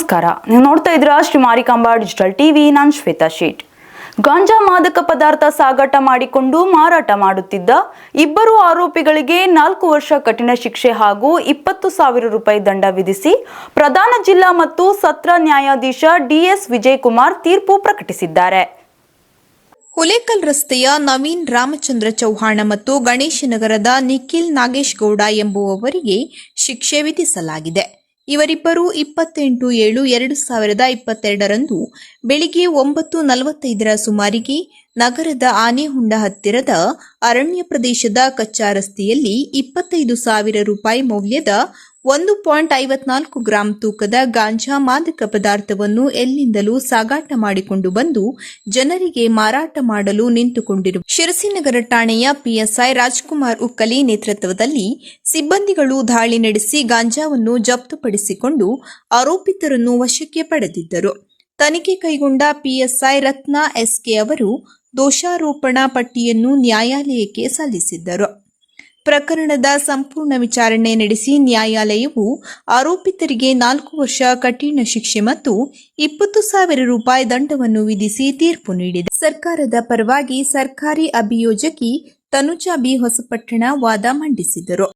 ನಮಸ್ಕಾರ. ನೀವು ನೋಡ್ತಾ ಇದ್ದೀರಾ ಶ್ರೀ ಮಾರಿಕಾಂಬಾ ಡಿಜಿಟಲ್ ಟಿವಿ. ನಾನು ಶ್ವೇತಾ ಶೇಟ್. ಗಾಂಜಾ ಮಾದಕ ಪದಾರ್ಥ ಸಾಗಾಟ ಮಾಡಿಕೊಂಡು ಮಾರಾಟ ಮಾಡುತ್ತಿದ್ದ ಇಬ್ಬರು ಆರೋಪಿಗಳಿಗೆ 4 ವರ್ಷ ಕಠಿಣ ಶಿಕ್ಷೆ ಹಾಗೂ 20,000 ರೂಪಾಯಿ ದಂಡ ವಿಧಿಸಿ ಪ್ರಧಾನ ಜಿಲ್ಲಾ ಮತ್ತು ಸತ್ರ ನ್ಯಾಯಾಧೀಶ ಡಿಎಸ್ ವಿಜಯಕುಮಾರ್ ತೀರ್ಪು ಪ್ರಕಟಿಸಿದ್ದಾರೆ. ಹುಲೇಕಲ್ ರಸ್ತೆಯ ನವೀನ್ ರಾಮಚಂದ್ರ ಚೌಹಾಣ ಮತ್ತು ಗಣೇಶನಗರದ ನಿಖಿಲ್ ನಾಗೇಶ್ ಗೌಡ ಎಂಬುವವರಿಗೆ ಶಿಕ್ಷೆ ವಿಧಿಸಲಾಗಿದೆ. ಇವರಿಬ್ಬರು 28/7/2022 ಬೆಳಿಗ್ಗೆ 9:45 ಸುಮಾರಿಗೆ ನಗರದ ಆನೆಹುಂಡ ಹತ್ತಿರದ ಅರಣ್ಯ ಪ್ರದೇಶದ ಕಚ್ಚಾ ರಸ್ತೆಯಲ್ಲಿ 25,000 ರೂಪಾಯಿ ಮೌಲ್ಯದ 1.54 ಗ್ರಾಂ ತೂಕದ ಗಾಂಜಾ ಮಾದಕ ಪದಾರ್ಥವನ್ನು ಎಲ್ಲಿಂದಲೂ ಸಾಗಾಟ ಮಾಡಿಕೊಂಡು ಬಂದು ಜನರಿಗೆ ಮಾರಾಟ ಮಾಡಲು ನಿಂತುಕೊಂಡಿರುವ ಶಿರಸಿನಗರ ಠಾಣೆಯ ಪಿಎಸ್ಐ ರಾಜ್ಕುಮಾರ್ ಉಕ್ಕಲಿ ನೇತೃತ್ವದಲ್ಲಿ ಸಿಬ್ಬಂದಿಗಳು ದಾಳಿ ನಡೆಸಿ ಗಾಂಜಾವನ್ನು ಜಪ್ತುಪಡಿಸಿಕೊಂಡು ಆರೋಪಿತರನ್ನು ವಶಕ್ಕೆ ಪಡೆದಿದ್ದರು. ತನಿಖೆ ಕೈಗೊಂಡ ಪಿಎಸ್ಐ ರತ್ನ ಎಸ್ಕೆ ಅವರು ದೋಷಾರೋಪಣಾ ಪಟ್ಟಿಯನ್ನು ನ್ಯಾಯಾಲಯಕ್ಕೆ ಸಲ್ಲಿಸಿದ್ದರು. ಪ್ರಕರಣದ ಸಂಪೂರ್ಣ ವಿಚಾರಣೆ ನಡೆಸಿ ನ್ಯಾಯಾಲಯವು ಆರೋಪಿತರಿಗೆ 4 ವರ್ಷ ಕಠಿಣ ಶಿಕ್ಷೆ ಮತ್ತು 20,000 ರೂಪಾಯಿ ದಂಡವನ್ನು ವಿಧಿಸಿ ತೀರ್ಪು ನೀಡಿದೆ. ಸರ್ಕಾರದ ಪರವಾಗಿ ಸರ್ಕಾರಿ ಅಭಿಯೋಜಕಿ ತನುಜಾ ಬಿ ಹೊಸಪಟ್ಟಣ ವಾದ ಮಂಡಿಸಿದರು.